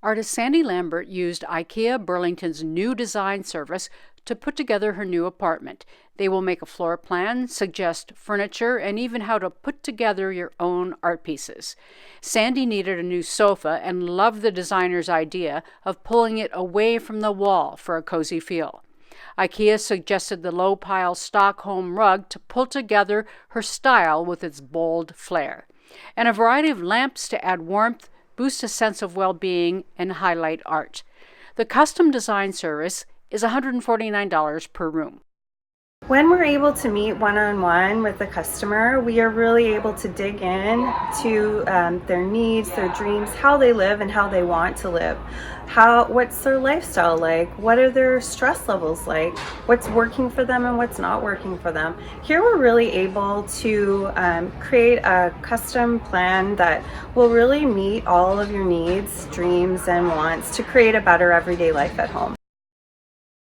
Artist Sandy Lambert used IKEA Burlington's new design service to put together her new apartment. They will make a floor plan, suggest furniture, and even how to put together your own art pieces. Sandy needed a new sofa and loved the designer's idea of pulling it away from the wall for a cozy feel. IKEA suggested the low-pile Stockholm rug to pull together her style with its bold flair, and a variety of lamps to add warmth, boost a sense of well-being, and highlight art. The custom design service is $149 per room. When we're able to meet one-on-one with the customer, we are really able to dig in to their needs, their dreams, how they live and how they want to live. What's their lifestyle like? What are their stress levels like? What's working for them and what's not working for them? Here we're really able to create a custom plan that will really meet all of your needs, dreams, and wants to create a better everyday life at home.